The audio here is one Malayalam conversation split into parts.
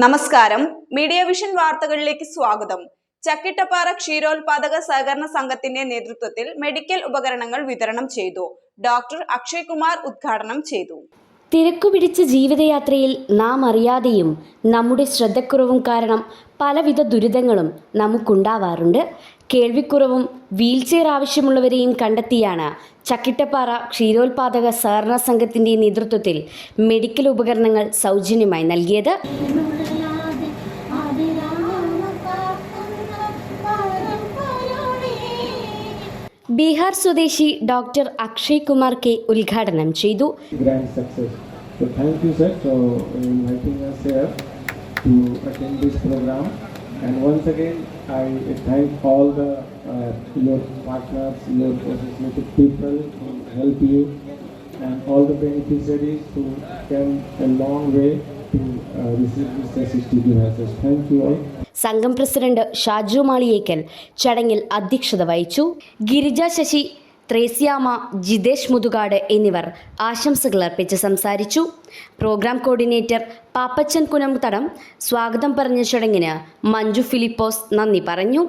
നമസ്കാരം. മീഡിയ വിഷൻ വാർത്തകളിലേക്ക് സ്വാഗതം. ചക്കിട്ടപ്പാറ ക്ഷീരോത്പാദക സഹകരണ സംഘത്തിന്റെ നേതൃത്വത്തിൽ മെഡിക്കൽ ഉപകരണങ്ങൾ വിതരണം ചെയ്തു. ഡോക്ടർ അക്ഷയ് കുമാർ ഉദ്ഘാടനം ചെയ്തു. തിരക്കുപിടിച്ച ജീവിതയാത്രയിൽ നാം അറിയാതെയും നമ്മുടെ ശ്രദ്ധക്കുറവും കാരണം പലവിധ ദുരിതങ്ങളും നമുക്കുണ്ടാവാറുണ്ട്. കേൾവിക്കുറവും വീൽചെയർ ആവശ്യമുള്ളവരെയും കണ്ടെത്തിയാണ് ചക്കിട്ടപ്പാറ ക്ഷീരോത്പാദക സഹകരണ സംഘത്തിന്റെ നേതൃത്വത്തിൽ മെഡിക്കൽ ഉപകരണങ്ങൾ സൗജന്യമായി നൽകിയത്. ബീഹാർ സ്വദേശി ഡോക്ടർ അക്ഷയ് കുമാർ കെ ഉദ്ഘാടനം ചെയ്തു. And once again, I thank all your partners, your associated people who help you, and all the beneficiaries who came a long way to receive these assistive devices. Thank you all. സംഘം പ്രസിഡന്റ് ഷാജു മാളിയേക്കൽ ചടങ്ങിൽ അധ്യക്ഷത വഹിച്ചു. ഗിരിജ ശശി, ത്രേസ്യാമ, ജിതേഷ് മുതുകാട് എന്നിവർ ആശംസകൾ അർപ്പിച്ച് സംസാരിച്ചു. പ്രോഗ്രാം കോർഡിനേറ്റർ പാപ്പച്ചൻ കുനംതടം സ്വാഗതം പറഞ്ഞ ചടങ്ങിന് മഞ്ജു ഫിലിപ്പോസ് നന്ദി പറഞ്ഞു.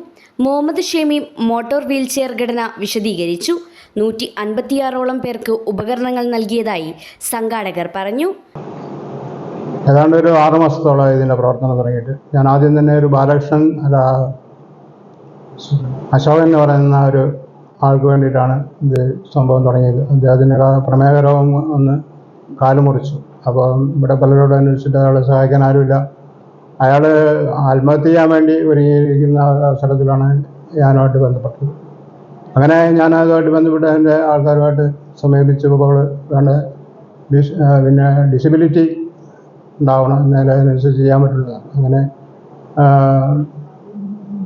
മുഹമ്മദ് ഷെമി മോട്ടോർ വീൽചെയർ ഘടന വിശദീകരിച്ചു. 156ഓളം പേർക്ക് ഉപകരണങ്ങൾ നൽകിയതായി സംഘാടകർ പറഞ്ഞു. ഏതാണ്ട് ഒരു 6 മാസത്തോളമായി ഇതിൻ്റെ പ്രവർത്തനം തുടങ്ങിയിട്ട്. ഞാൻ ആദ്യം തന്നെ ഒരു ബാലകൃഷ്ണൻ അശോകൻ എന്ന് പറയുന്ന ഒരു ആൾക്ക് വേണ്ടിയിട്ടാണ് ഇത് സംഭവം തുടങ്ങിയത്. അദ്ദേഹത്തിൻ്റെ പ്രമേഹ രോഗം ഒന്ന് കാല് മുറിച്ചു. അപ്പോൾ ഇവിടെ പലരോട് അന്വേഷിച്ചിട്ട് അയാളെ സഹായിക്കാൻ ആരുമില്ല. അയാൾ ആത്മഹത്യ ചെയ്യാൻ വേണ്ടി ഒരുങ്ങിയിരിക്കുന്ന അവസരത്തിലാണ് ഞാനുമായിട്ട് ബന്ധപ്പെട്ടത്. അങ്ങനെ ഞാൻ അതുമായിട്ട് ബന്ധപ്പെട്ട് എൻ്റെ ആൾക്കാരുമായിട്ട് സമീപിച്ചപ്പോൾ വേണ്ട പിന്നെ ഡിസബിലിറ്റി ഉണ്ടാവണം, എന്നാലും അതിനനുസരിച്ച് ചെയ്യാൻ പറ്റുള്ളൂ. അങ്ങനെ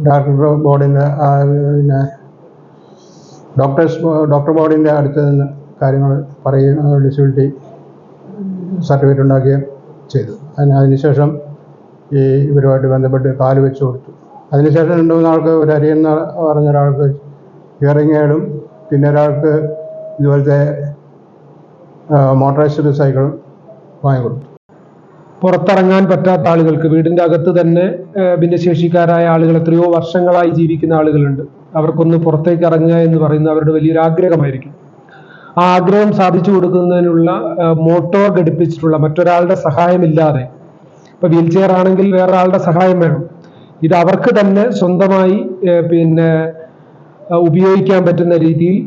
ഡോക്ടർ ബോർഡിൻ്റെ അടുത്ത് നിന്ന് കാര്യങ്ങൾ പറയുന്ന ഡിസബിലിറ്റി സർട്ടിഫിക്കറ്റ് ഉണ്ടാക്കുകയും ചെയ്തു. അതിനുശേഷം ഈ ഇവരുമായിട്ട് ബന്ധപ്പെട്ട് കാല് വെച്ച് കൊടുത്തു. അതിനുശേഷം 2-3 ആൾക്ക് ഒരു അരിയെന്ന് പറഞ്ഞ ഒരാൾക്ക് ഹിയറിംഗ് എയ്ഡും പിന്നെ ഒരാൾക്ക് ഇതുപോലത്തെ മോട്ടറൈസ്ഡ് സൈക്കിൾ വാങ്ങിക്കൊടുത്തു. പുറത്തിറങ്ങാൻ പറ്റാത്ത ആളുകൾക്ക് വീടിൻ്റെ അകത്ത് തന്നെ ഭിന്നശേഷിക്കാരായ ആളുകൾ എത്രയോ വർഷങ്ങളായി ജീവിക്കുന്ന ആളുകളുണ്ട്. അവർക്കൊന്ന് പുറത്തേക്ക് ഇറങ്ങുക എന്ന് പറയുന്നത് അവരുടെ വലിയൊരു ആഗ്രഹമായിരിക്കും. ആ ആഗ്രഹം സാധിച്ചു കൊടുക്കുന്നതിനുള്ള മോട്ടോർ ഘടിപ്പിച്ചിട്ടുള്ള മറ്റൊരാളുടെ സഹായമില്ലാതെ, ഇപ്പോൾ വീൽ ചെയർ ആണെങ്കിൽ വേറെ ആളുടെ സഹായം വേണം. ഇത് അവർക്ക് തന്നെ സ്വന്തമായി ഉപയോഗിക്കാൻ പറ്റുന്ന രീതിയിൽ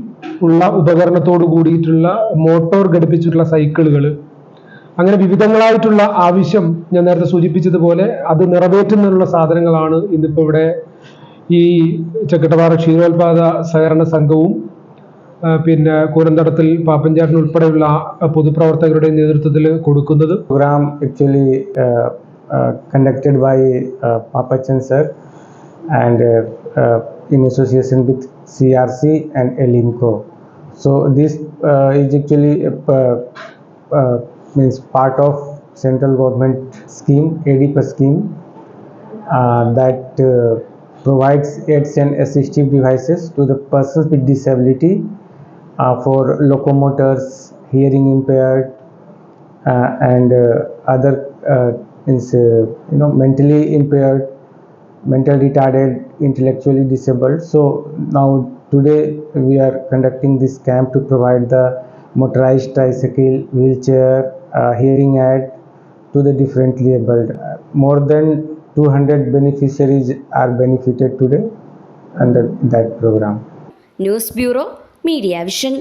ഉള്ള ഉപകരണത്തോട് കൂടിയിട്ടുള്ള മോട്ടോർ ഘടിപ്പിച്ചിട്ടുള്ള സൈക്കിളുകൾ, അങ്ങനെ വിവിധങ്ങളായിട്ടുള്ള ആവശ്യം ഞാൻ നേരത്തെ സൂചിപ്പിച്ചതുപോലെ അത് നിറവേറ്റുന്നതിനുള്ള സാധനങ്ങളാണ് ഇന്നിപ്പോൾ ഇവിടെ ഈ ചക്കിട്ടപ്പാറ ക്ഷീരോത്പാദ സഹകരണ സംഘവും കൂനന്തടത്തിൽ പാപ്പൻചേട്ടൻ ഉൾപ്പെടെയുള്ള പൊതുപ്രവർത്തകരുടെ നേതൃത്വത്തിൽ കൊടുക്കുന്നത്. Program actually conducted by Papachan sir and in association with CRC and Elimco. So this is actually means part of central government scheme, ADP scheme, that provides aids and assistive devices to the persons with disability for locomotors, hearing impaired, and other mentally impaired, mental retarded, intellectually disabled. So now today we are conducting this camp to provide the motorized tricycle, wheelchair, hearing aid to the differently abled. More than 200 beneficiaries are benefited today under that program. News bureau, media vision.